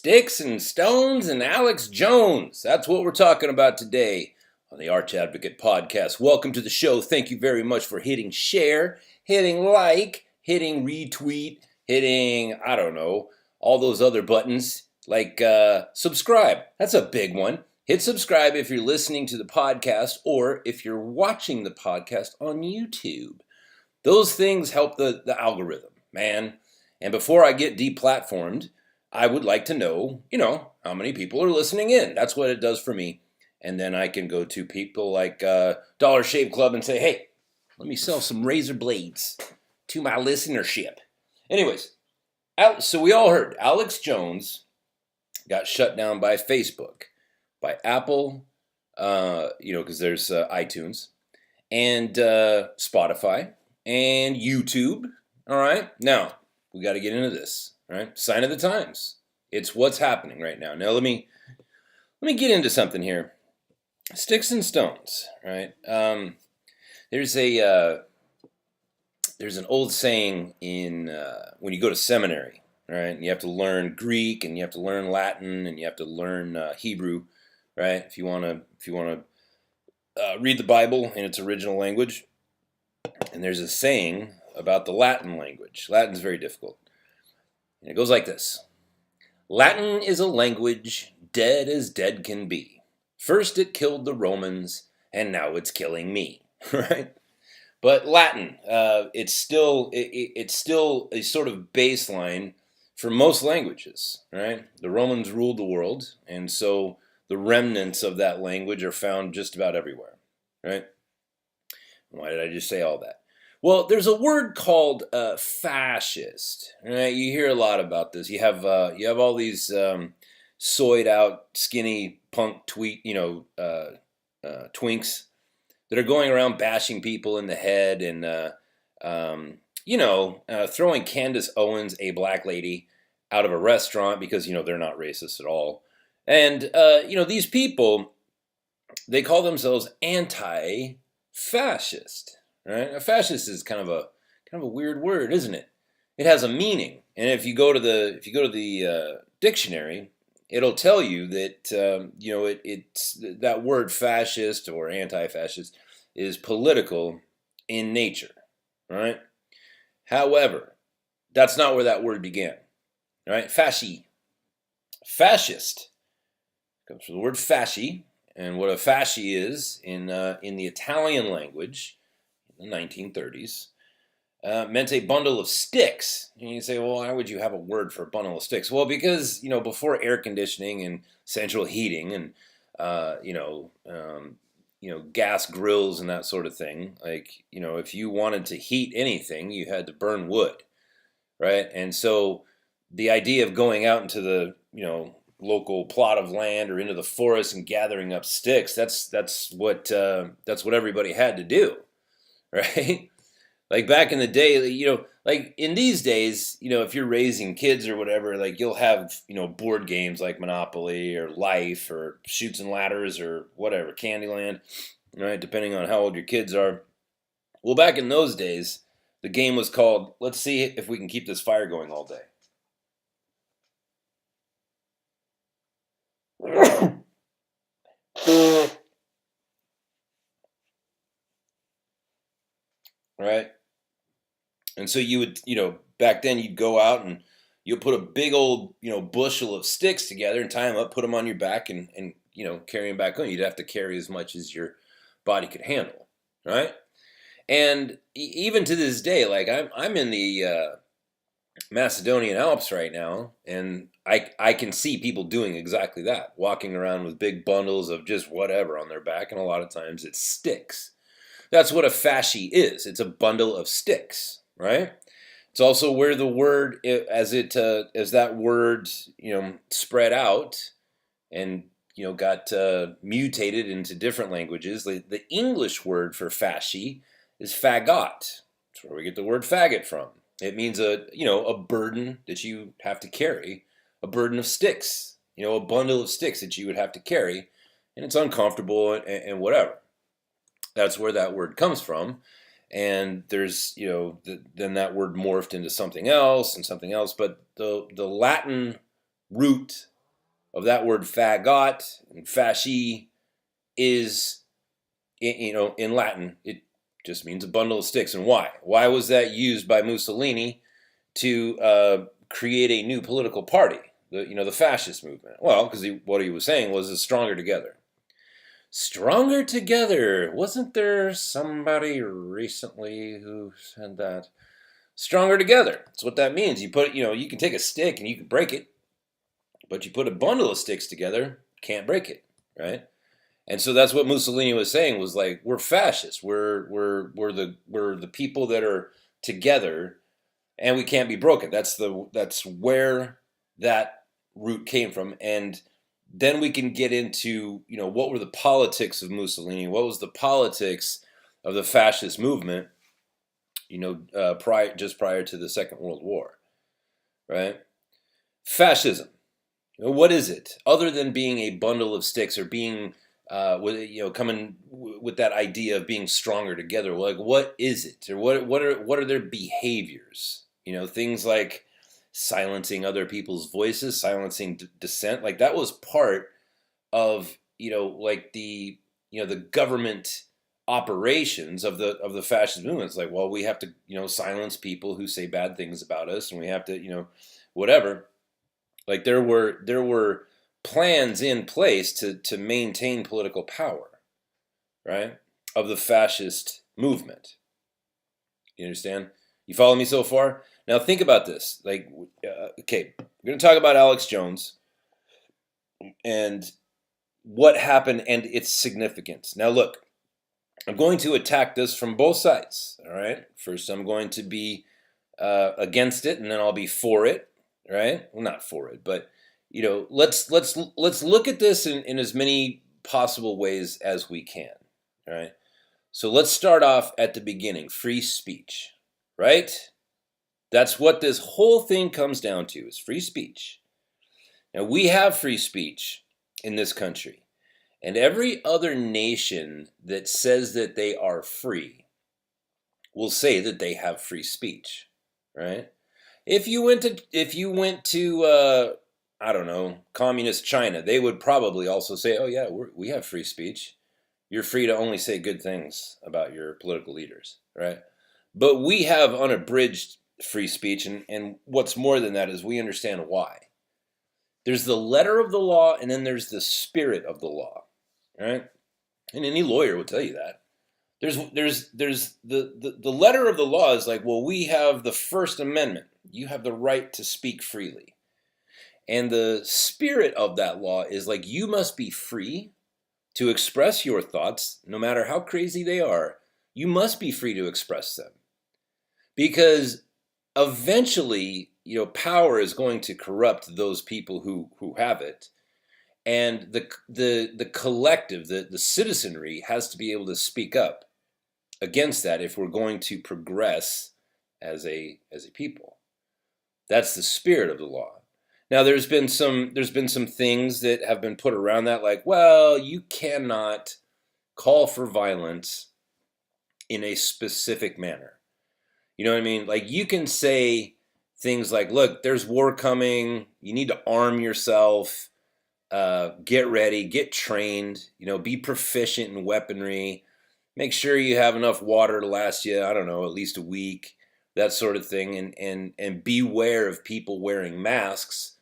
Sticks and Stones and Alex Jones. That's what we're talking about today on the Arch Advocate Podcast. Welcome to the show. Thank you very much for hitting share, hitting like, hitting retweet, hitting, I don't know, all those other buttons like subscribe. That's a big one. Hit subscribe if you're listening to the podcast or if you're watching the podcast on YouTube. Those things help the algorithm, man. And before I get deplatformed, I would like to know, how many people are listening in. That's what it does for me. And then I can go to people like Dollar Shave Club and say, hey, let me sell some razor blades to my listenership. Anyways, so we all heard Alex Jones got shut down by Facebook, by Apple, because there's iTunes, and Spotify, and YouTube. All right, now we got to get into this. All right, sign of the times. It's what's happening right now. Now let me get into something here. Sticks and stones. Right. There's an old saying in when you go to seminary. Right, and you have to learn Greek, and you have to learn Latin, and you have to learn Hebrew. Right, if you want to read the Bible in its original language. And there's a saying about the Latin language. Latin's very difficult. And it goes like this. Latin is a language dead as dead can be. First it killed the Romans, and now it's killing me. Right? But Latin, it's still a sort of baseline for most languages. Right? The Romans ruled the world, and so the remnants of that language are found just about everywhere. Right? Why did I just say all that? Well, there's a word called fascist. Right? You hear a lot about this. You have all these soyed out, skinny punk twinks that are going around bashing people in the head and throwing Candace Owens, a black lady, out of a restaurant because they're not racist at all. And these people, they call themselves anti-fascist. Right? A fascist is kind of a weird word, isn't it? It has a meaning, and if you go to the dictionary, it'll tell you that it's that word fascist or anti-fascist is political in nature, right? However, that's not where that word began, right? Fascist comes from the word fasci, and what a fasci is in the Italian language. In the 1930s, meant a bundle of sticks. And you say, well, why would you have a word for a bundle of sticks? Well, because, before air conditioning and central heating and, gas grills and that sort of thing, if you wanted to heat anything, you had to burn wood, right? And so the idea of going out into the, local plot of land or into the forest and gathering up sticks, that's what everybody had to do. Right? Like back in the day, like in these days, if you're raising kids or whatever, you'll have, board games like Monopoly or Life or Chutes and Ladders or whatever, Candyland, right? Depending on how old your kids are. Well, back in those days, the game was called, let's see if we can keep this fire going all day. Right? And so you would, back then you'd go out and you'd put a big old, bushel of sticks together and tie them up, put them on your back and carry them back home. You'd have to carry as much as your body could handle, right? And even to this day, I'm in the Macedonian Alps right now, and I can see people doing exactly that, walking around with big bundles of just whatever on their back, and a lot of times it's sticks. That's what a fasci is. It's a bundle of sticks, right? It's also where the word, as that word, spread out and, got mutated into different languages. The English word for fasci is fagot. That's where we get the word faggot from. It means a burden that you have to carry, a burden of sticks, a bundle of sticks that you would have to carry, and it's uncomfortable and whatever. That's where that word comes from. And there's, then that word morphed into something else and something else. But the Latin root of that word fagot and fasci is, in Latin, it just means a bundle of sticks. And why? Why was that used by Mussolini to create a new political party, the fascist movement? Well, because what he was saying was stronger together. Stronger together. Wasn't there somebody recently who said that? Stronger together. That's what that means. You can take a stick and you can break it, but you put a bundle of sticks together, can't break it, right? And so that's what Mussolini was saying, was like, we're fascists. We're the people that are together, and we can't be broken. That's where that root came from. And then we can get into, what were the politics of Mussolini? What was the politics of the fascist movement, prior to the Second World War, right? Fascism. What is it? Other than being a bundle of sticks or being, coming with that idea of being stronger together. Like, what is it? Or what are their behaviors? Things like silencing other people's voices, silencing dissent. Like, that was part of, the government operations of the fascist movement. It's like, well, we have to, silence people who say bad things about us, and we have to, whatever. Like, there were plans in place to maintain political power, right, of the fascist movement. You understand? You follow me so far? Now think about this. Like, okay, we're going to talk about Alex Jones and what happened and its significance. Now look, I'm going to attack this from both sides, all right? First, I'm going to be against it, and then I'll be for it, right? Well, not for it, but let's look at this in as many possible ways as we can, all right? So let's start off at the beginning, free speech, right? That's what this whole thing comes down to, is free speech. Now, we have free speech in this country, and every other nation that says that they are free will say that they have free speech, right? If you went to I don't know, communist China, they would probably also say, oh yeah, we have free speech. You're free to only say good things about your political leaders, right? But we have unabridged free speech, and what's more than that is we understand why. There's the letter of the law, and then there's the spirit of the law, right? And any lawyer will tell you that. There's the letter of the law is like, well, we have the First Amendment. You have the right to speak freely. And the spirit of that law is like, you must be free to express your thoughts, no matter how crazy they are. You must be free to express them. Because eventually, power is going to corrupt those people who have it. And the collective, the citizenry has to be able to speak up against that if we're going to progress as a people. That's the spirit of the law. Now, there's been some things that have been put around that, like, well, you cannot call for violence in a specific manner. You know what I mean? Like, you can say things like, look, there's war coming. You need to arm yourself. Get ready. Get trained. Be proficient in weaponry. Make sure you have enough water to last you, I don't know, at least a week. That sort of thing. And beware of people wearing masks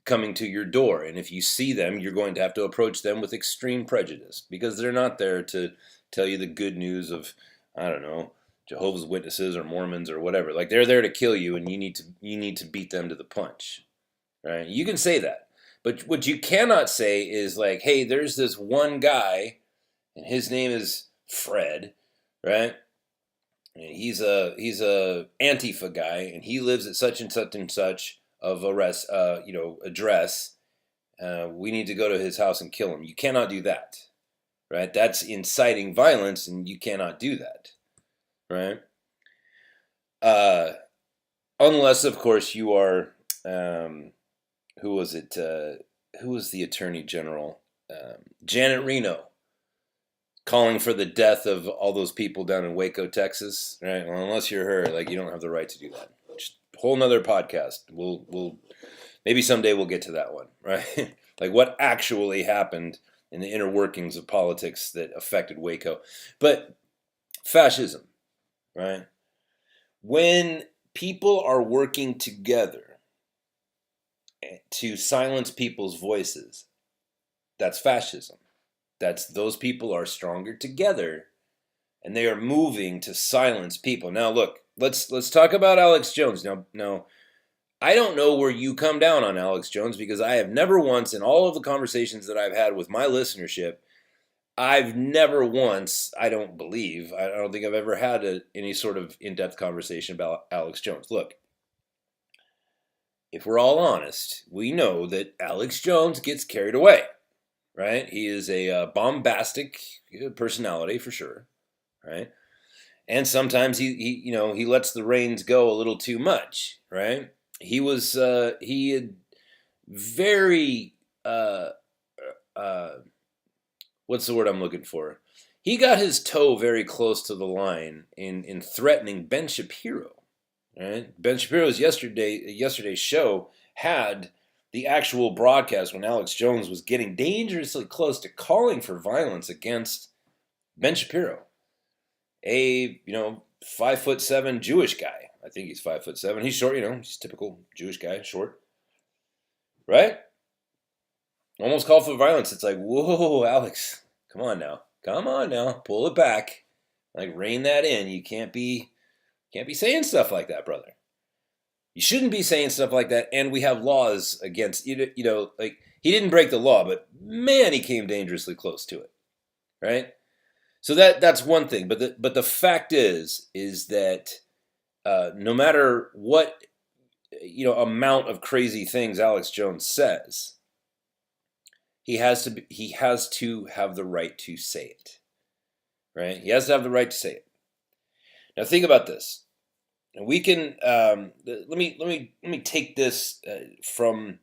coming to your door. And if you see them, you're going to have to approach them with extreme prejudice, because they're not there to tell you the good news of, I don't know, Jehovah's Witnesses or Mormons or whatever. Like, they're there to kill you, and you need to beat them to the punch, right? You can say that, but what you cannot say is like, hey, there's this one guy, and his name is Fred, right? And he's a Antifa guy, and he lives at such and such and such of address. We need to go to his house and kill him. You cannot do that, right? That's inciting violence, and you cannot do that, right? Unless, of course, you are, who was it? Who was the Attorney General? Janet Reno, calling for the death of all those people down in Waco, Texas, right? Well, unless you're her, like, you don't have the right to do that. Just a whole nother podcast. We'll maybe someday we'll get to that one, right? like what actually happened in the inner workings of politics that affected Waco. But fascism, right? When people are working together to silence people's voices, that's fascism. That's those people are stronger together and they are moving to silence people. Now look, let's talk about Alex Jones. Now I don't know where you come down on Alex Jones because I have never once in all of the conversations that I've had with my listenership, I've never once, I don't think I've ever had any sort of in-depth conversation about Alex Jones. Look, if we're all honest, we know that Alex Jones gets carried away, right? He is a bombastic personality for sure, right? And sometimes he lets the reins go a little too much, right? He had very what's the word I'm looking for? He got his toe very close to the line in threatening Ben Shapiro. Right? Ben Shapiro's yesterday's show had the actual broadcast when Alex Jones was getting dangerously close to calling for violence against Ben Shapiro, a 5'7" Jewish guy. I think he's 5'7". He's short, he's typical Jewish guy, short, right? Almost called for violence. It's like, whoa, Alex, come on now, pull it back, like rein that in. You can't be saying stuff like that, brother. You shouldn't be saying stuff like that. And we have laws against like he didn't break the law, but man, he came dangerously close to it, right? So that's one thing. But the fact is that no matter what amount of crazy things Alex Jones says, he has to have the right to say it, right? He has to have the right to say it. Now think about this, and we can let me take this from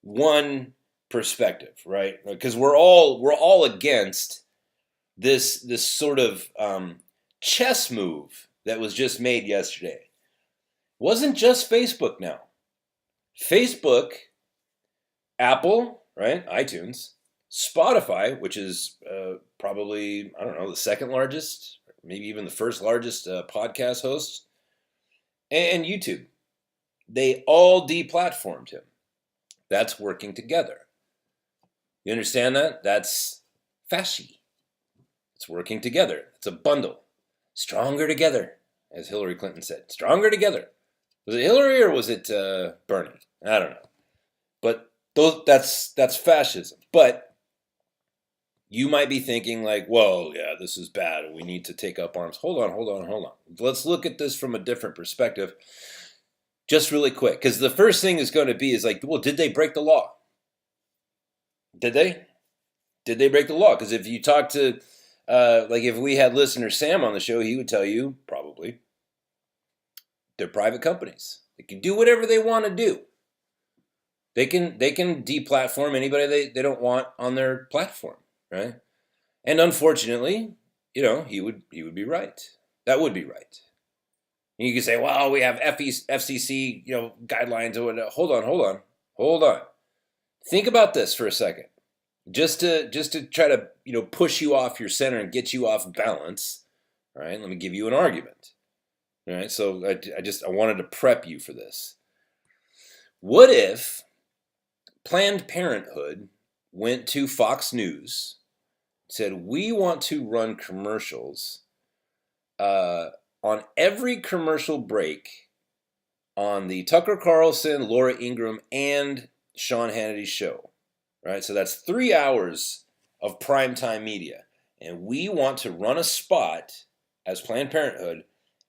one perspective, right? Because we're all against this sort of chess move that was just made yesterday. It wasn't just Facebook now. Facebook, Apple, right? iTunes, Spotify, which is probably, I don't know, the second largest, maybe even the first largest podcast host, and YouTube. They all deplatformed him. That's working together. You understand that? That's fasci. It's working together. It's a bundle. Stronger together, as Hillary Clinton said. Stronger together. Was it Hillary or was it Bernie? I don't know. But that's fascism. But you might be thinking like, well, yeah, this is bad. We need to take up arms. Hold on. Let's look at this from a different perspective. Just really quick. Because the first thing is going to be is like, well, did they break the law? Did they? Did they break the law? Because if you talk to, like if we had listener Sam on the show, he would tell you, probably, they're private companies. They can do whatever they want to do. They can deplatform anybody they don't want on their platform, right? And unfortunately, he would be right. That would be right. And you can say, well, we have FCC, guidelines or whatever. Hold on. Think about this for a second. Just to try to, push you off your center and get you off balance. All right, let me give you an argument. All right, so I wanted to prep you for this. What if Planned Parenthood went to Fox News, said, we want to run commercials on every commercial break on the Tucker Carlson, Laura Ingraham, and Sean Hannity show, right? So that's 3 hours of primetime media. And we want to run a spot as Planned Parenthood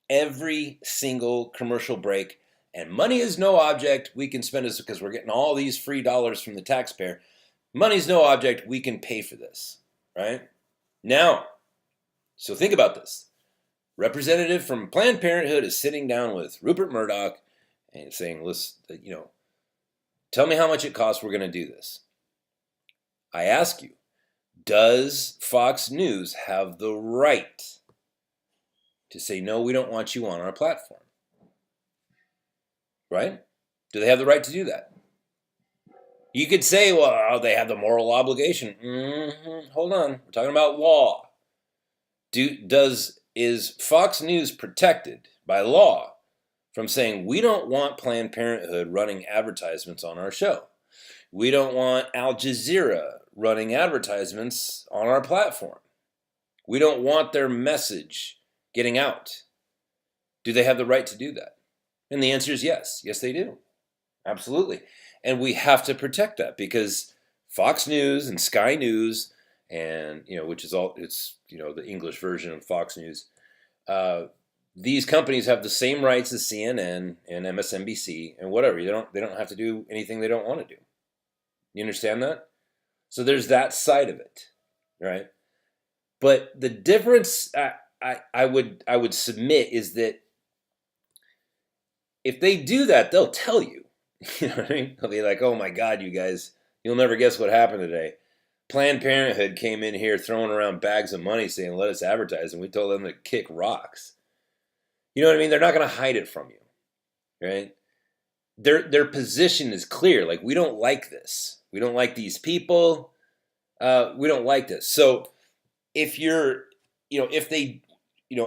every single commercial break. And money is no object. We can spend this because we're getting all these free dollars from the taxpayer. Money's no object. We can pay for this, right? Now, so think about this. Representative from Planned Parenthood is sitting down with Rupert Murdoch and saying, listen, tell me how much it costs. We're going to do this. I ask you, does Fox News have the right to say, no, we don't want you on our platform? Right? Do they have the right to do that? You could say, well, they have the moral obligation. Hold on. We're talking about law. Is Fox News protected by law from saying we don't want Planned Parenthood running advertisements on our show? We don't want Al Jazeera running advertisements on our platform. We don't want their message getting out. Do they have the right to do that? And the answer is yes. Yes, they do. Absolutely. And we have to protect that because Fox News and Sky News and, which is it's the English version of Fox News, these companies have the same rights as CNN and MSNBC and whatever. They don't have to do anything they don't want to do. You understand that? So there's that side of it, right? But the difference I would submit is that if they do that, they'll tell you. You know what I mean? They'll be like, "Oh my God, you guys, you'll never guess what happened today. Planned Parenthood came in here throwing around bags of money saying, let us advertise, and we told them to kick rocks." You know what I mean? They're not going to hide it from you, right? Their position is clear. Like, we don't like this. We don't like these people. We don't like this. So if you're, if they,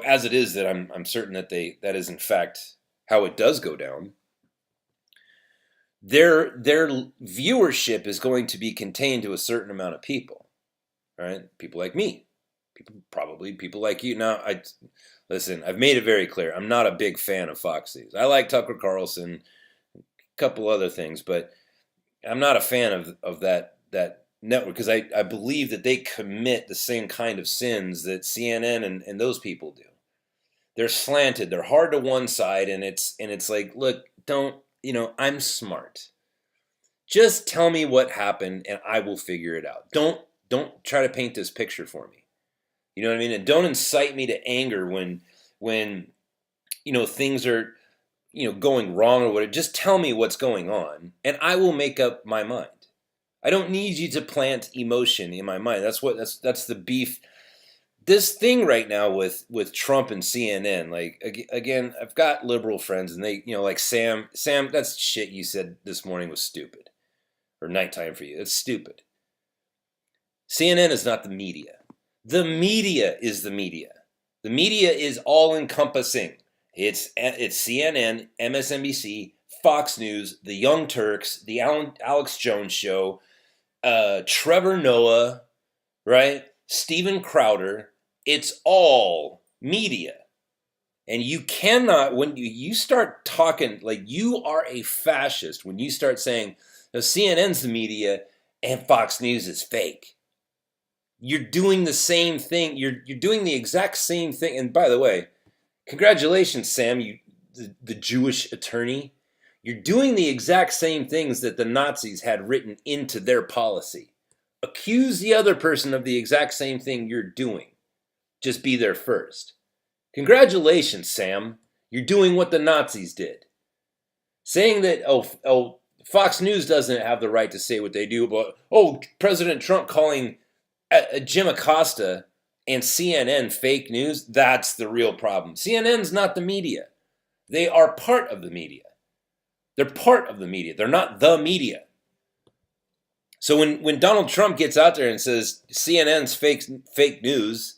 as it is that I'm certain that that is in fact how it does go down, their viewership is going to be contained to a certain amount of people, right? People like me, people like you. Now, listen, I've made it very clear. I'm not a big fan of Fox News. I like Tucker Carlson, a couple other things, but I'm not a fan of that network because I believe that they commit the same kind of sins that CNN and those people do. They're slanted. They're hard to one side, and it's like, look, don't. I'm smart. Just tell me what happened and I will figure it out. Don't try to paint this picture for me. You know what I mean? And don't incite me to anger when things are, going wrong or whatever. Just tell me what's going on and I will make up my mind. I don't need you to plant emotion in my mind. That's the beef. This thing right now with Trump and CNN, like, again, I've got liberal friends and they, like Sam, that's shit you said this morning was stupid. Or nighttime for you. It's stupid. CNN is not the media. The media is the media. The media is all encompassing. It's CNN, MSNBC, Fox News, the Young Turks, the Alex Jones Show, Trevor Noah, right? Steven Crowder. It's all media. And you cannot, when you start talking, like, you are a fascist when you start saying, CNN's the media and Fox News is fake. You're doing the same thing. You're doing the exact same thing. And by the way, congratulations, Sam, the Jewish attorney. You're doing the exact same things that the Nazis had written into their policy. Accuse the other person of the exact same thing you're doing. Just be there first. Congratulations, Sam. You're doing what the Nazis did. Saying that, Fox News doesn't have the right to say what they do, but, President Trump calling Jim Acosta and CNN fake news, that's the real problem. CNN's not the media. They are part of the media. They're part of the media. They're not the media. So when Donald Trump gets out there and says CNN's fake news,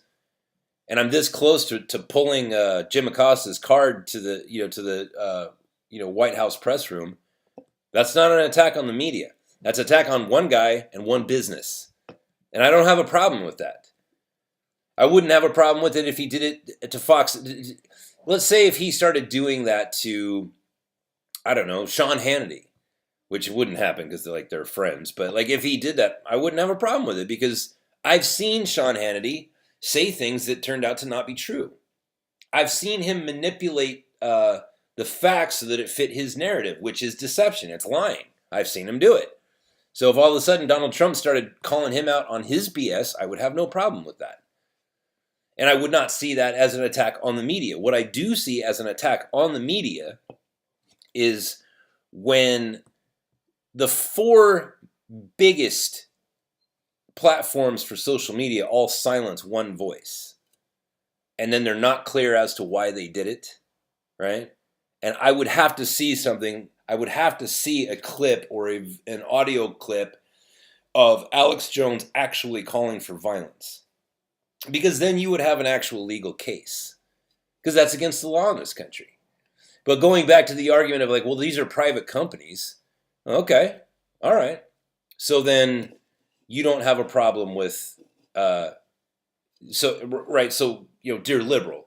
and I'm this close to pulling Jim Acosta's card to the White House press room, that's not an attack on the media. That's an attack on one guy and one business. And I don't have a problem with that. I wouldn't have a problem with it if he did it to Fox. Let's say if he started doing that to, I don't know, Sean Hannity, which wouldn't happen because they're friends. But like if he did that, I wouldn't have a problem with it because I've seen Sean Hannity say things that turned out to not be true. I've seen him manipulate the facts so that it fit his narrative, which is deception. It's lying. I've seen him do it. So if all of a sudden Donald Trump started calling him out on his BS, I would have no problem with that. And I would not see that as an attack on the media. What I do see as an attack on the media is when the four biggest platforms for social media all silence one voice. And then they're not clear as to why they did it, right? And I would have to see something. I would have to see a clip or an audio clip of Alex Jones actually calling for violence. Because then you would have an actual legal case. Because that's against the law in this country. But going back to the argument of like, well, these are private companies. Okay, all right. So then you don't have a problem with, so, dear liberal,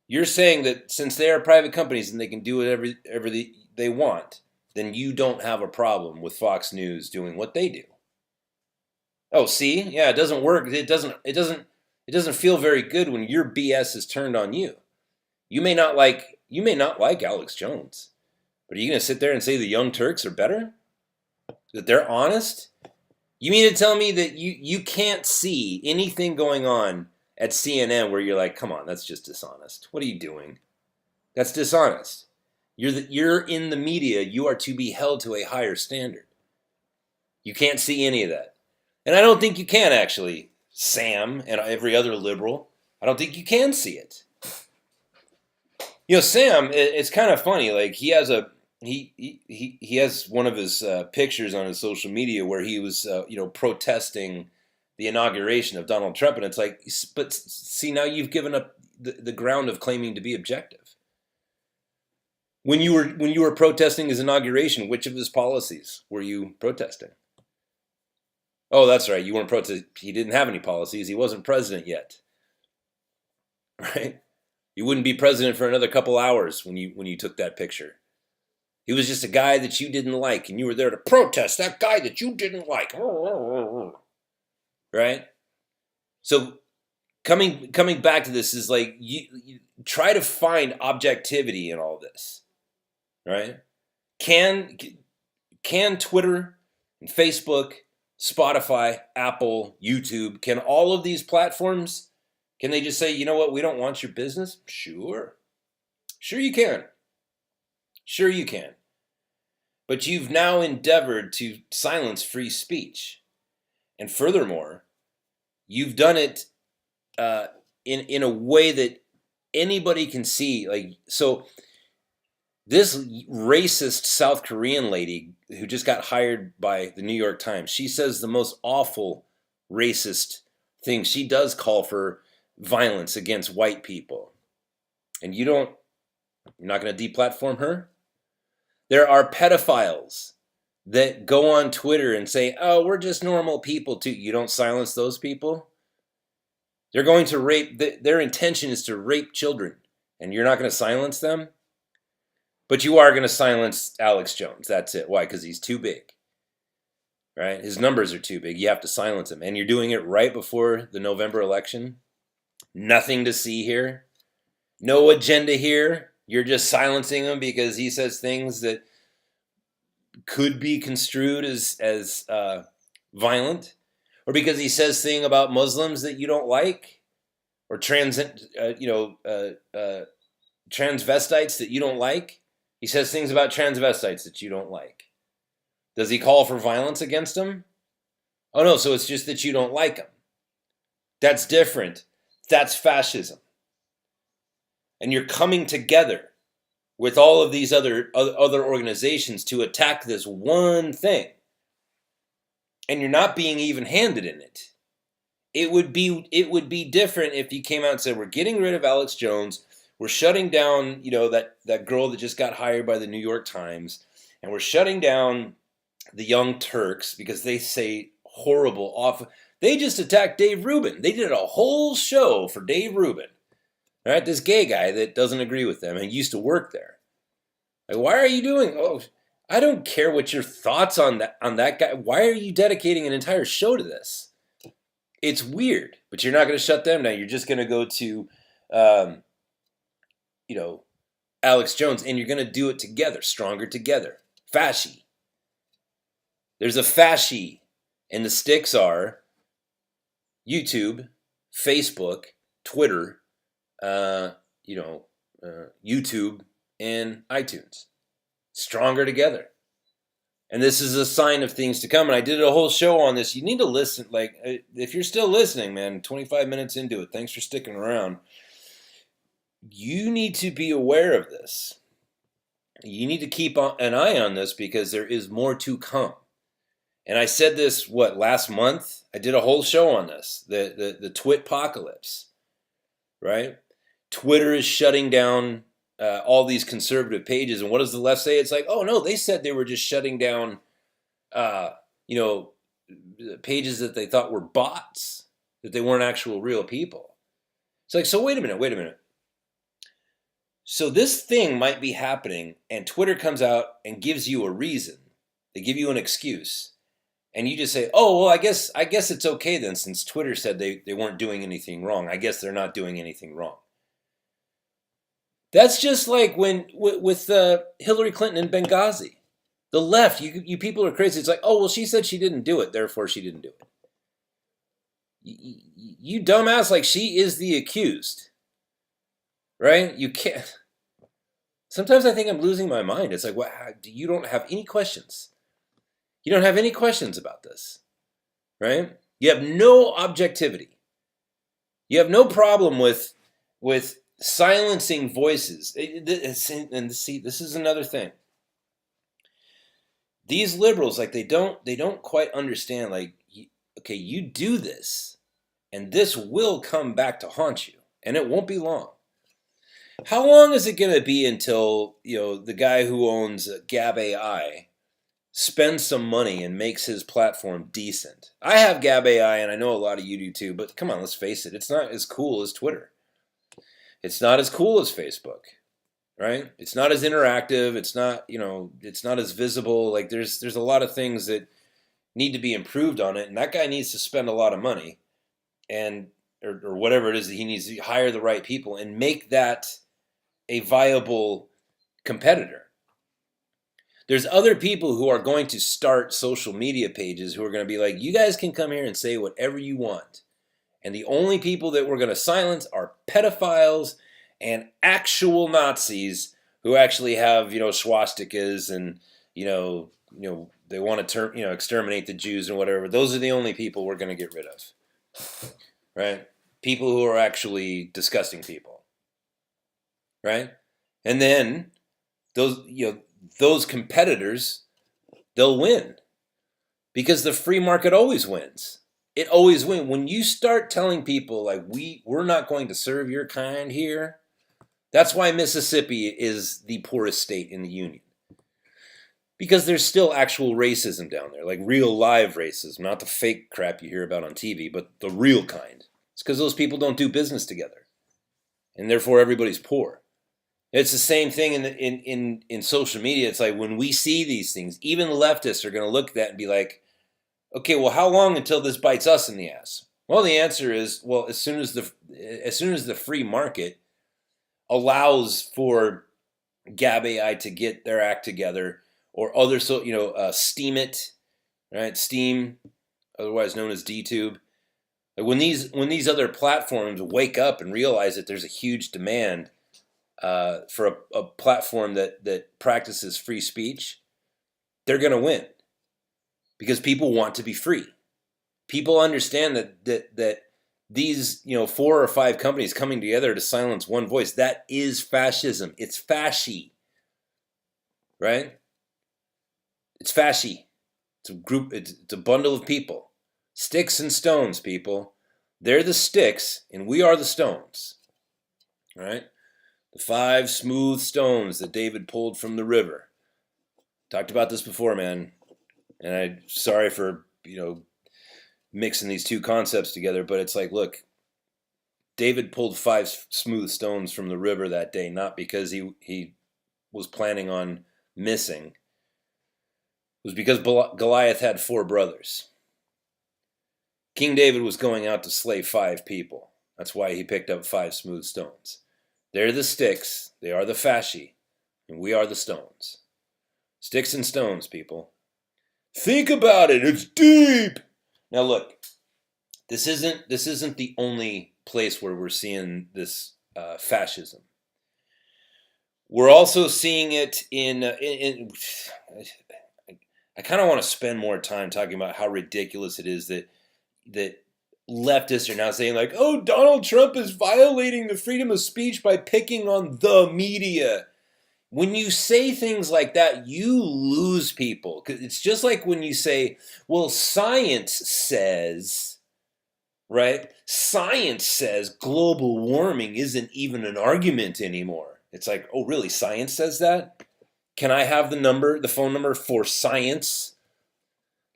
you're saying that since they are private companies and they can do whatever they want, then you don't have a problem with Fox News doing what they do. Oh, see? Yeah, it doesn't work. It doesn't feel very good when your BS is turned on you. You may not like Alex Jones, but are you going to sit there and say the Young Turks are better? That they're honest? You mean to tell me that you can't see anything going on at CNN where you're like, come on, that's just dishonest. What are you doing? That's dishonest. You're in the media. You are to be held to a higher standard. You can't see any of that. And I don't think you can, actually, Sam and every other liberal. I don't think you can see it. Sam, it's kind of funny. Like, he has he has one of his pictures on his social media where he was, protesting the inauguration of Donald Trump. And it's like, but see, now you've given up the ground of claiming to be objective. When you were protesting his inauguration, which of his policies were you protesting? Oh, that's right. You weren't protesting. He didn't have any policies. He wasn't president yet. Right? You wouldn't be president for another couple hours when you took that picture. He was just a guy that you didn't like, and you were there to protest that guy that you didn't like. Right? So coming back to this is like you try to find objectivity in all this. Right? Can Twitter and Facebook, Spotify, Apple, YouTube, can all of these platforms, can they just say, you know what, we don't want your business? Sure. Sure you can. Sure you can. But you've now endeavored to silence free speech. And furthermore, you've done it in a way that anybody can see. Like, so this racist South Korean lady who just got hired by the New York Times, she says the most awful racist things. She does call for violence against white people. And you're not going to deplatform her? There are pedophiles that go on Twitter and say, oh, we're just normal people too. You don't silence those people? They're going to rape, their intention is to rape children. And you're not going to silence them? But you are going to silence Alex Jones. That's it. Why? Because he's too big. Right? His numbers are too big. You have to silence him. And you're doing it right before the November election. Nothing to see here. No agenda here. You're just silencing him because he says things that could be construed as violent. Or because he says things about Muslims that you don't like. Or transvestites that you don't like. He says things about transvestites that you don't like. Does he call for violence against them? Oh no, so it's just that you don't like them. That's different. That's fascism. And you're coming together with all of these other organizations to attack this one thing. And you're not being even-handed in it. It would be different if you came out and said, we're getting rid of Alex Jones. We're shutting down, that girl that just got hired by the New York Times, and we're shutting down the Young Turks because they say horrible, awful. They just attacked Dave Rubin. They did a whole show for Dave Rubin, all right? This gay guy that doesn't agree with them and used to work there. Like, why are you doing? Oh, I don't care what your thoughts on that guy. Why are you dedicating an entire show to this? It's weird, but you're not going to shut them down. You're just going to go to Alex Jones, and you're going to do it together, stronger together. Fasci. There's a fasci, and the sticks are YouTube, Facebook, Twitter, YouTube, and iTunes. Stronger together. And this is a sign of things to come. And I did a whole show on this. You need to listen. Like, if you're still listening, man, 25 minutes into it, thanks for sticking around. You need to be aware of this. you need to keep an eye on this because there is more to come. And I said this, last month? I did a whole show on this, the twitpocalypse, right? Twitter is shutting down all these conservative pages. And what does the left say? It's like, oh, no, they said they were just shutting down, you know, pages that they thought were bots, that they weren't actual real people. It's like, so wait a minute. So this thing might be happening, and Twitter comes out and gives you a reason. They give you an excuse. And you just say, oh, well, I guess it's okay then, since Twitter said they weren't doing anything wrong. I guess they're not doing anything wrong. That's just like when with Hillary Clinton in Benghazi. The left, you people are crazy. It's like, oh, well, she said she didn't do it, therefore she didn't do it. You dumbass, like she is the accused. Right? You can't. Sometimes I think I'm losing my mind. It's like, what? You don't have any questions. You don't have any questions about this, right? You have no objectivity. You have no problem with silencing voices. And see, this is another thing. These liberals, like they don't quite understand. Like, okay, you do this, and this will come back to haunt you, and it won't be long. How long is it going to be until the guy who owns Gab AI spends some money and makes his platform decent? I have Gab AI, and I know a lot of you do too, but come on, let's face it. It's not as cool as Twitter. It's not as cool as Facebook, right? It's not as interactive. It's not, it's not as visible. Like there's a lot of things that need to be improved on it, and that guy needs to spend a lot of money and or whatever it is that he needs to hire the right people and make that a viable competitor. There's other people who are going to start social media pages who are going to be like, you guys can come here and say whatever you want. And the only people that we're going to silence are pedophiles and actual Nazis who actually have, swastikas and, they want to exterminate the Jews and whatever. Those are the only people we're going to get rid of. Right? People who are actually disgusting people. Right? And then those competitors, they'll win. Because the free market always wins. It always wins. When you start telling people like we're not going to serve your kind here, that's why Mississippi is the poorest state in the union. Because there's still actual racism down there, like real live racism, not the fake crap you hear about on TV, but the real kind. It's because those people don't do business together. And therefore everybody's poor. It's the same thing in social media. It's like when we see these things, even leftists are going to look at that and be like, okay, well, how long until this bites us in the ass? Well, the answer is, as soon as the free market allows for Gab AI to get their act together, or other Steam it, right? Steam, otherwise known as DTube. Like when these other platforms wake up and realize that there's a huge demand for a platform that practices free speech, they're going to win. Because people want to be free. People understand that these 4 or 5 companies coming together to silence one voice, that is fascism. It's fasci. Right? It's fasci. It's a group. It's a bundle of people. Sticks and stones, people. They're the sticks, and we are the stones. Right? The 5 smooth stones that David pulled from the river. Talked about this before, man. And I'm sorry for, mixing these two concepts together, but it's like, look, David pulled 5 smooth stones from the river that day, not because he was planning on missing. It was because Goliath had 4 brothers. King David was going out to slay 5 people. That's why he picked up 5 smooth stones. They're the sticks, they are the fasci, and we are the stones. Sticks and stones, people. Think about it. It's deep. Now look, this isn't the only place where we're seeing this fascism. We're also seeing it in I kind of want to spend more time talking about how ridiculous it is that leftists are now saying like, oh, Donald Trump is violating the freedom of speech by picking on the media. When you say things like that, you lose people. 'Cause it's just like when you say, well, science says, right? Science says global warming isn't even an argument anymore. It's like, oh, really? Science says that? Can I have the phone number for science?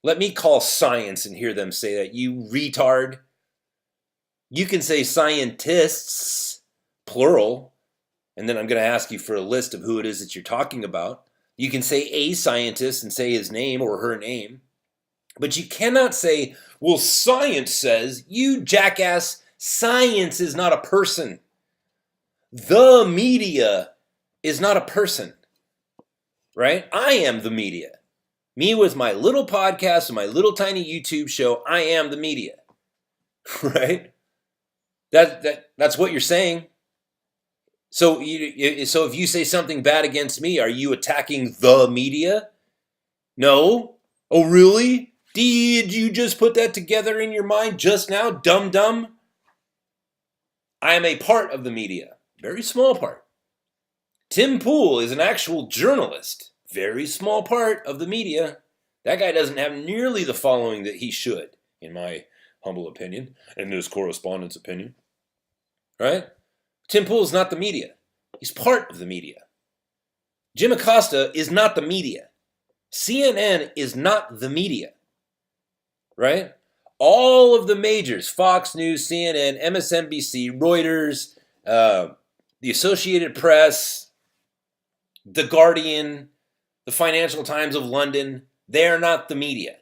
Let me call science and hear them say that. You retard. You can say scientists, plural, and then I'm going to ask you for a list of who it is that you're talking about. You can say a scientist and say his name or her name. But you cannot say, well, science says, you jackass, science is not a person. The media is not a person, right? I am the media. Me with my little podcast and my little tiny YouTube show, I am the media, right? That's what you're saying. So if you say something bad against me, are you attacking the media? No. Oh, really? Did you just put that together in your mind just now, dum-dum? I am a part of the media. Very small part. Tim Pool is an actual journalist. Very small part of the media. That guy doesn't have nearly the following that he should, in my humble opinion, and this correspondent's opinion. Right? Tim Pool is not the media. He's part of the media. Jim Acosta is not the media. CNN is not the media. Right? All of the majors, Fox News, CNN, MSNBC, Reuters, the Associated Press, The Guardian, the Financial Times of London, they are not the media.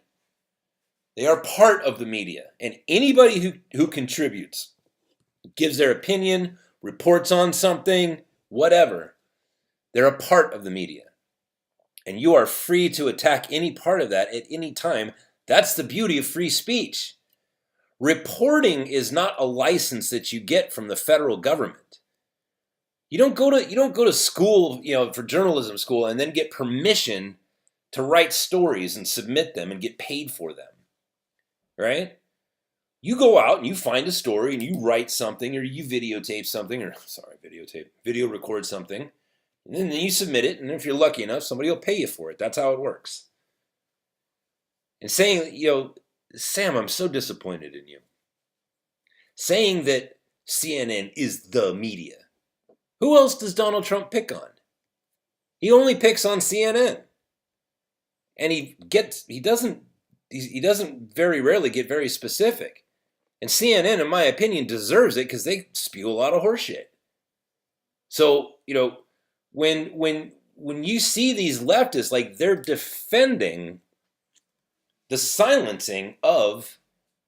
They are part of the media. And anybody who contributes, gives their opinion, reports on something, whatever, they're a part of the media. And you are free to attack any part of that at any time. That's the beauty of free speech. Reporting is not a license that you get from the federal government. You don't go to school, for journalism school and then get permission to write stories and submit them and get paid for them. Right? You go out and you find a story and you write something or you video record something, and then you submit it, and if you're lucky enough, somebody will pay you for it. That's how it works. And saying, Sam, I'm so disappointed in you. Saying that CNN is the media. Who else does Donald Trump pick on? He only picks on CNN. And he doesn't very rarely get very specific. And CNN, in my opinion, deserves it because they spew a lot of horseshit. So, when you see these leftists, like, they're defending the silencing of,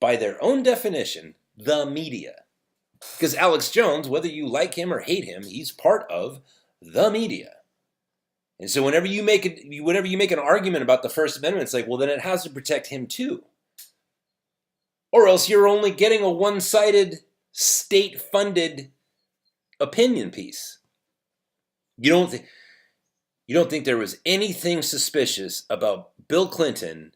by their own definition, the media. Because Alex Jones, whether you like him or hate him, he's part of the media. And so whenever you make an argument about the First Amendment, it's like, well, then it has to protect him too. Or else you're only getting a one-sided, state-funded opinion piece. You don't think there was anything suspicious about Bill Clinton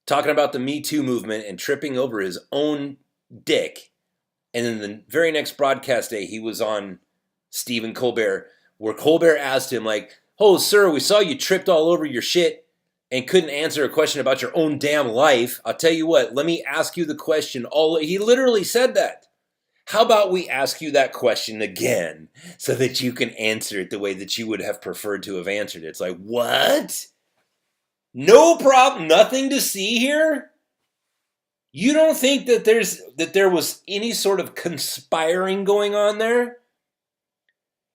talking about the Me Too movement and tripping over his own dick, and then the very next broadcast day he was on Stephen Colbert, where Colbert asked him, like, oh, sir, we saw you tripped all over your shit and couldn't answer a question about your own damn life. I'll tell you what, let me ask you the question. He literally said that. How about we ask you that question again so that you can answer it the way that you would have preferred to have answered it? It's like, what? No problem, nothing to see here? You don't think that there was any sort of conspiring going on there?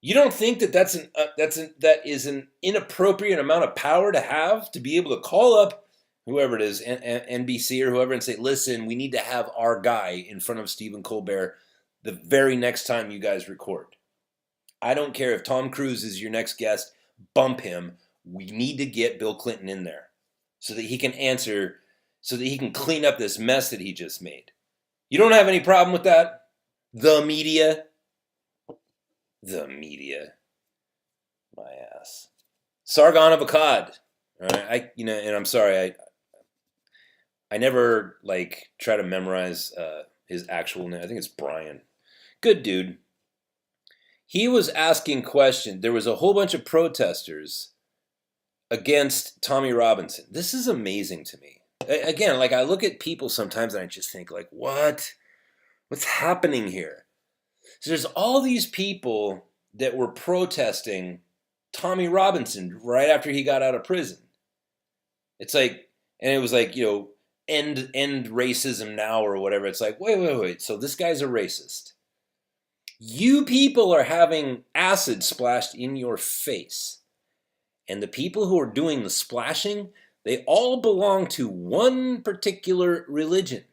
You don't think that is an inappropriate amount of power to have, to be able to call up whoever it is, NBC or whoever, and say, listen, we need to have our guy in front of Stephen Colbert the very next time you guys record. I don't care if Tom Cruise is your next guest, bump him. We need to get Bill Clinton in there so that he can answer, so that he can clean up this mess that he just made. You don't have any problem with that? The media? The media. My ass. Sargon of Akkad. All right, and I'm sorry, I never try to memorize his actual name. I think it's Brian. Good dude. He was asking questions. There was a whole bunch of protesters against Tommy Robinson. This is amazing to me. Again, like I look at people sometimes and I just think like, what? What's happening here? So there's all these people that were protesting Tommy Robinson right after he got out of prison. It's like, and it was like, end racism now or whatever. It's like, wait. So this guy's a racist. You people are having acid splashed in your face. And the people who are doing the splashing, they all belong to one particular religion.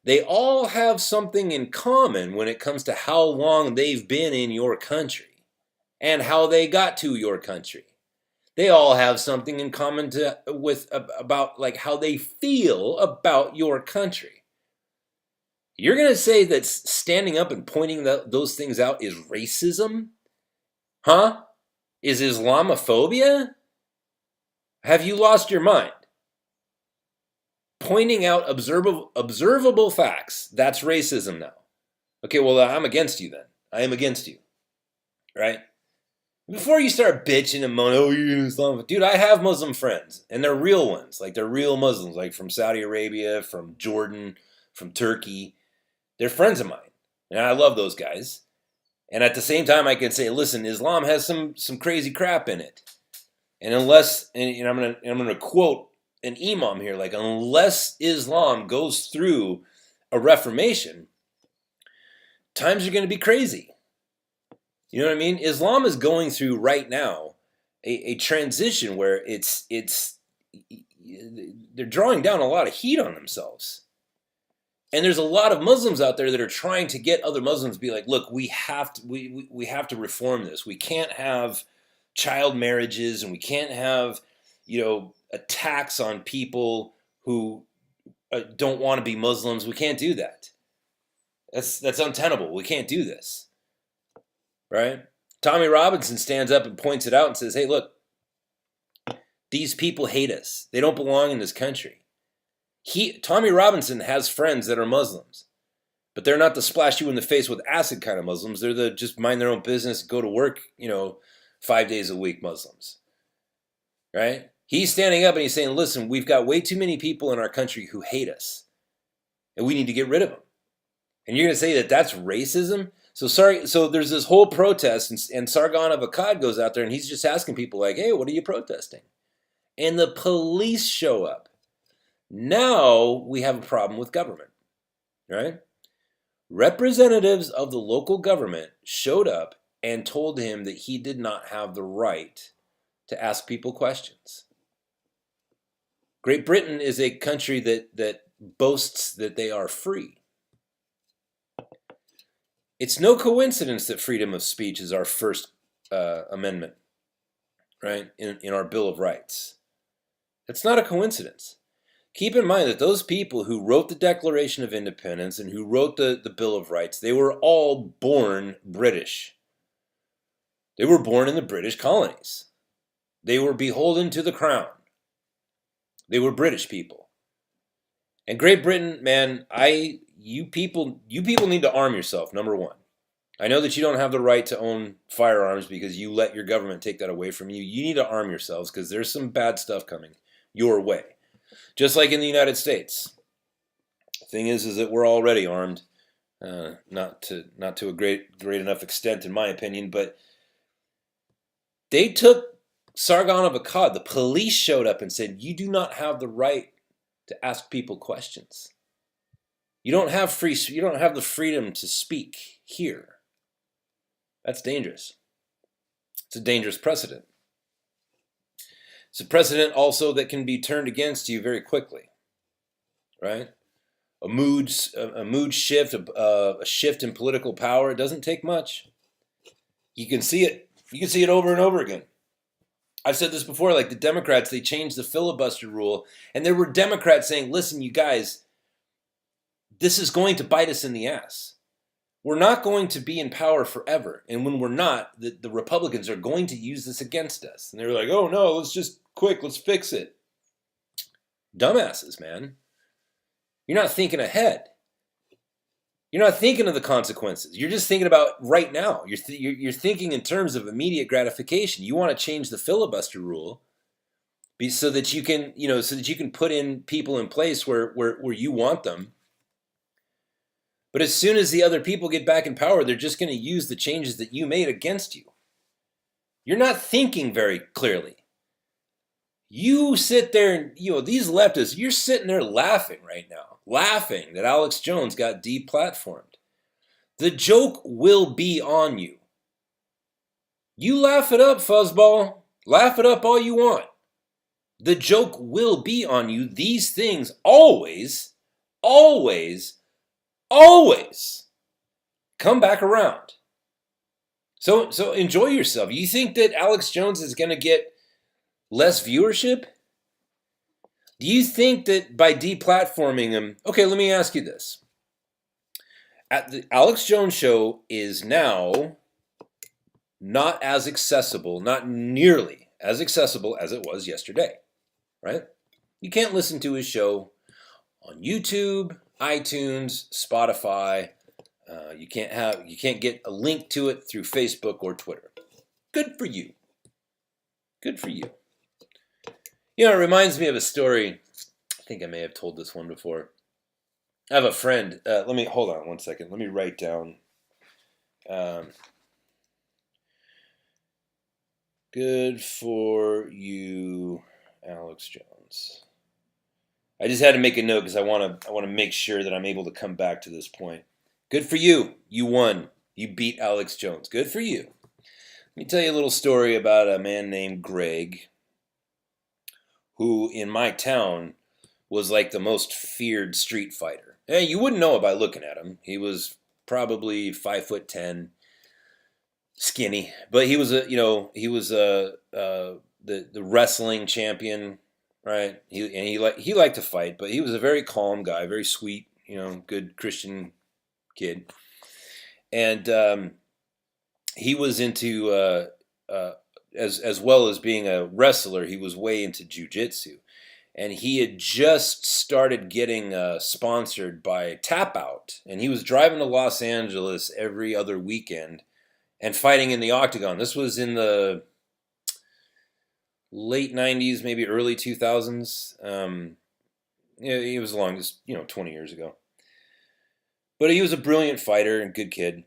They all have something in common when it comes to how long they've been in your country and how they got to your country. They all have something in common about like how they feel about your country. You're going to say that standing up and pointing those things out is racism? Huh? Is Islamophobia? Have you lost your mind? Pointing out observable facts, that's racism now. Okay, well, I'm against you then. I am against you. Right? Before you start bitching and moaning, oh, you're Islam. Dude, I have Muslim friends, and they're real ones. Like, they're real Muslims, like from Saudi Arabia, from Jordan, from Turkey. They're friends of mine, and I love those guys. And at the same time, I can say, listen, Islam has some crazy crap in it. And I'm gonna quote an imam here, like, unless Islam goes through a reformation, times are going to be crazy. You know what I mean? Islam is going through right now a transition where they're drawing down a lot of heat on themselves. And there's a lot of Muslims out there that are trying to get other Muslims to be like, look, we have to reform this. We can't have child marriages, and we can't have, attacks on people who don't want to be Muslims. We can't do that. That's untenable. We can't do this. Right? Tommy Robinson stands up and points it out and says, hey, look, these people hate us. They don't belong in this country. Tommy Robinson has friends that are Muslims, but they're not the splash you in the face with acid kind of Muslims. They're the just mind their own business, go to work, 5 days a week Muslims. Right? He's standing up and he's saying, listen, we've got way too many people in our country who hate us, and we need to get rid of them. And you're going to say that that's racism? So there's this whole protest, and Sargon of Akkad goes out there, and he's just asking people like, hey, what are you protesting? And the police show up. Now we have a problem with government, right? Representatives of the local government showed up and told him that he did not have the right to ask people questions. Great Britain is a country that boasts that they are free. It's no coincidence that freedom of speech is our first amendment, right, in our Bill of Rights. It's not a coincidence. Keep in mind that those people who wrote the Declaration of Independence and who wrote the Bill of Rights, they were all born British. They were born in the British colonies. They were beholden to the crown. They were British people. And Great Britain, man, you people need to arm yourself, number one. I know that you don't have the right to own firearms because you let your government take that away from you. You need to arm yourselves because there's some bad stuff coming your way. Just like in the United States. The thing is that we're already armed. Not to a great enough extent, in my opinion, but they took Sargon of Akkad. The police showed up and said, you do not have the right to ask people questions. You don't have the freedom to speak here. That's dangerous. It's a dangerous precedent. It's a precedent also that can be turned against you very quickly, right? A mood shift, a shift in political power. It doesn't take much. You can see it. You can see it over and over again. I've said this before, like the Democrats, they changed the filibuster rule, and there were Democrats saying, listen, you guys, this is going to bite us in the ass. We're not going to be in power forever. And when we're not, the Republicans are going to use this against us. And they were like, oh no, let's fix it. Dumbasses, man. You're not thinking ahead. You're not thinking of the consequences. You're just thinking about right now. You're thinking in terms of immediate gratification. You want to change the filibuster rule so that you can, so that you can put in people in place where you want them. But as soon as the other people get back in power, they're just going to use the changes that you made against you. You're not thinking very clearly. You sit there and, these leftists, you're sitting there laughing right now, laughing that Alex Jones got deplatformed. The joke will be on you. You laugh it up, fuzzball. Laugh it up all you want. The joke will be on you. These things always, always, always come back around. So enjoy yourself. You think that Alex Jones is going to get less viewership? Do you think that by deplatforming him... Okay, let me ask you this. The Alex Jones show is now not as accessible, not nearly as accessible as it was yesterday, right? You can't listen to his show on YouTube, iTunes, Spotify. You can't get a link to it through Facebook or Twitter. Good for you. Good for you. It reminds me of a story. I think I may have told this one before. I have a friend. Hold on one second. Let me write down. Good for you, Alex Jones. I just had to make a note because I want to make sure that I'm able to come back to this point. Good for you. You won. You beat Alex Jones. Good for you. Let me tell you a little story about a man named Greg, who in my town was like the most feared street fighter. You wouldn't know it by looking at him. He was probably 5'10", skinny, but he was the wrestling champion, right? He liked to fight, but he was a very calm guy, very sweet, good Christian kid, and he was into as well as being a wrestler, he was way into jiu-jitsu. And he had just started getting sponsored by Tap Out. And he was driving to Los Angeles every other weekend and fighting in the octagon. This was in the late 90s, maybe early 2000s. He was long as, 20 years ago. But he was a brilliant fighter and good kid.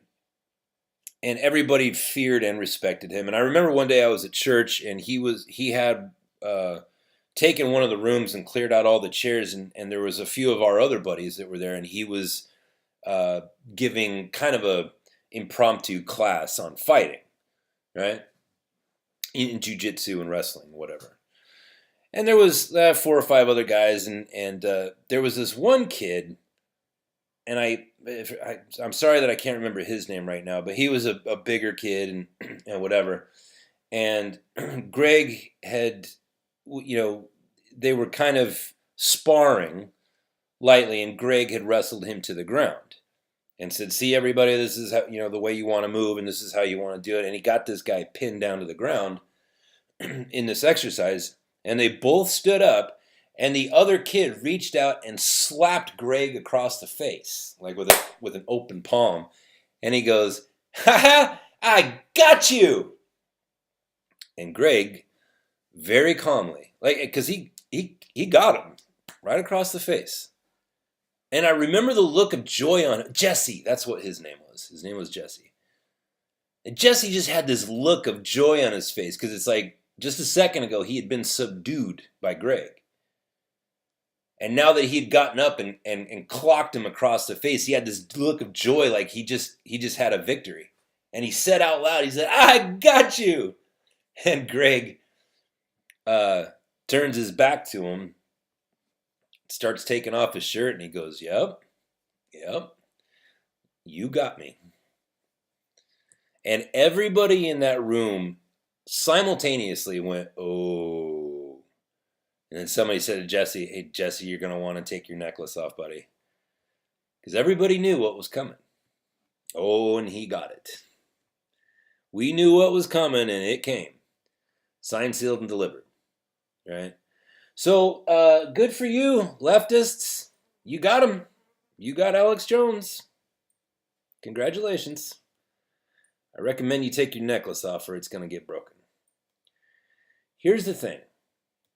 And everybody feared and respected him. And I remember one day I was at church and he had taken one of the rooms and cleared out all the chairs, and there was a few of our other buddies that were there, and he was giving kind of a impromptu class on fighting, right? In jiu-jitsu and wrestling, whatever. And there was 4 or 5 other guys, and there was this one kid, and I'm sorry that I can't remember his name right now, but he was a bigger kid and whatever. And Greg had, they were kind of sparring lightly, and Greg had wrestled him to the ground and said, "See, everybody, this is how, the way you want to move, and this is how you want to do it." And he got this guy pinned down to the ground in this exercise, and they both stood up, and the other kid reached out and slapped Greg across the face, like with an open palm, and he goes, "Ha ha, I got you!" And Greg, very calmly, because he got him right across the face. And I remember the look of joy on Jesse. That's what his name was. His name was Jesse. And Jesse just had this look of joy on his face because it's like just a second ago he had been subdued by Greg. And now that he had gotten up and clocked him across the face, he had this look of joy like he just had a victory. And he said out loud, he said, "I got you!" And Greg turns his back to him, starts taking off his shirt, and he goes, Yep, you got me." And everybody in that room simultaneously went, "Oh." And then somebody said to Jesse, "Hey, Jesse, you're going to want to take your necklace off, buddy." Because everybody knew what was coming. Oh, and he got it. We knew what was coming, and it came. Signed, sealed, and delivered. Right? So, good for you, leftists. You got him. You got Alex Jones. Congratulations. I recommend you take your necklace off or it's going to get broken. Here's the thing.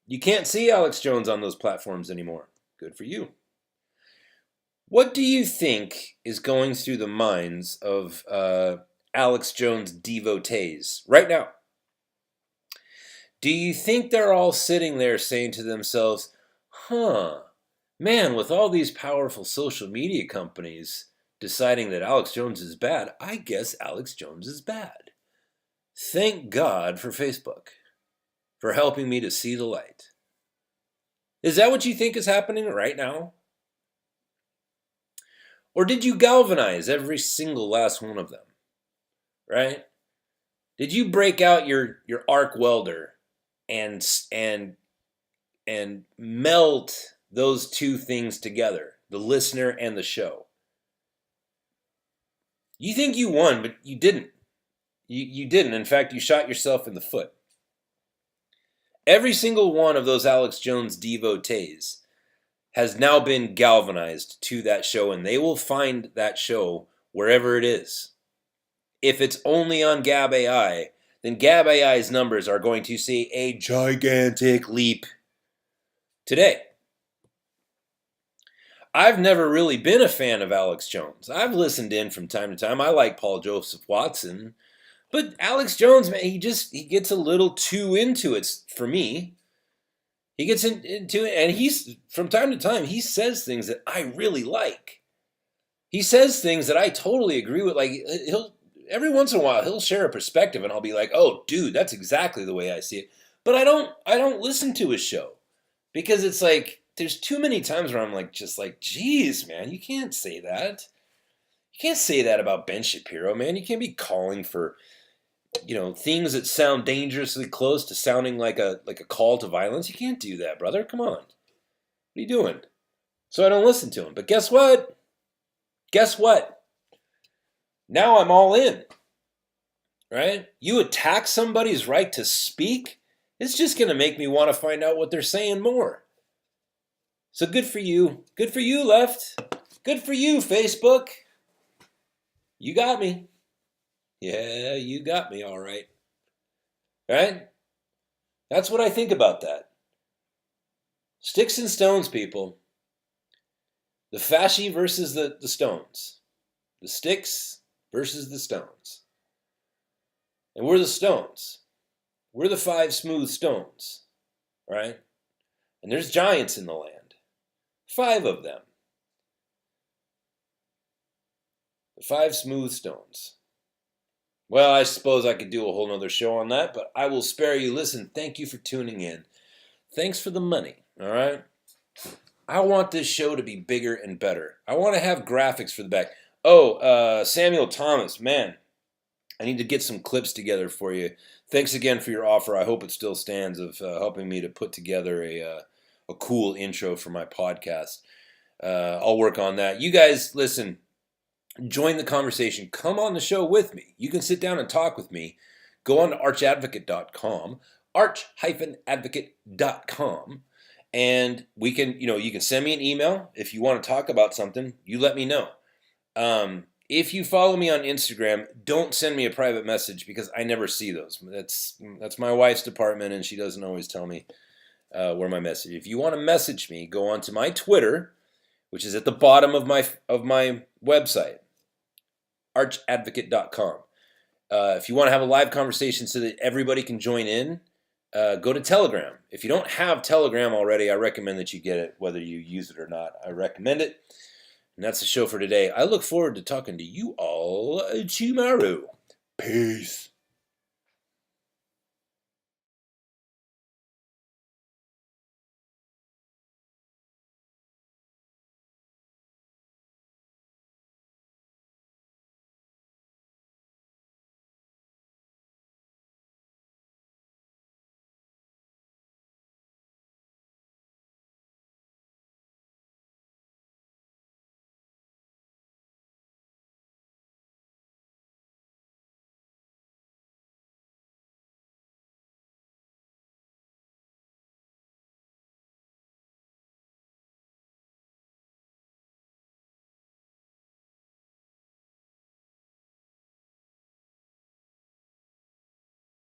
You can't see Alex Jones on those platforms anymore. Good for you. What do you think is going through the minds of Alex Jones devotees right now? Do you think they're all sitting there saying to themselves, man, with all these powerful social media companies deciding that Alex Jones is bad, I guess Alex Jones is bad. Thank God for Facebook, for helping me to see the light. Is that what you think is happening right now? Or did you galvanize every single last one of them? Right? Did you break out your arc welder and melt those two things together, the listener and the show? You think you won, but you didn't. You didn't. In fact, you shot yourself in the foot. Every single one of those Alex Jones devotees has now been galvanized to that show, and they will find that show wherever it is. If it's only on Gab AI, then Gab AI's numbers are going to see a gigantic leap today. I've never really been a fan of Alex Jones. I've listened in from time to time. I like Paul Joseph Watson. But Alex Jones, man, he gets a little too into it for me. He gets into it, and he's, from time to time, he says things that I really like. He says things that I totally agree with. Like, every once in a while, he'll share a perspective, and I'll be like, oh, dude, that's exactly the way I see it. But I don't listen to his show, because it's like, there's too many times where I'm like, just like, geez, man, you can't say that. You can't say that about Ben Shapiro, man. You can't be calling for, things that sound dangerously close to sounding like a call to violence. You can't do that, brother. Come on. What are you doing? So I don't listen to him. But guess what? Now I'm all in. Right? You attack somebody's right to speak, it's just going to make me want to find out what they're saying more. So good for you. Good for you, Left. Good for you, Facebook. You got me. Yeah, you got me all right. Right? That's what I think about that. Sticks and stones, people. The fasci versus the stones. The sticks versus the stones. And we're the stones. We're the 5 smooth stones. Right? And there's giants in the land. 5 of them. The 5 smooth stones. Well, I suppose I could do a whole nother show on that, but I will spare you. Listen, thank you for tuning in. Thanks for the money, all right? I want this show to be bigger and better. I want to have graphics for the back. Oh, Samuel Thomas, man, I need to get some clips together for you. Thanks again for your offer. I hope it still stands of helping me to put together a cool intro for my podcast. I'll work on that. You guys, listen. Join the conversation. Come on the show with me. You can sit down and talk with me. Go on to archadvocate.com, arch-advocate.com, and we can, you can send me an email if you want to talk about something. You let me know. If you follow me on Instagram, don't send me a private message because I never see those. That's my wife's department, and she doesn't always tell me where my message. If you want to message me, go on to my Twitter, which is at the bottom of my website, archadvocate.com. If you want to have a live conversation so that everybody can join in, go to Telegram. If you don't have Telegram already, I recommend that you get it, whether you use it or not. I recommend it. And that's the show for today. I look forward to talking to you all tomorrow. Peace.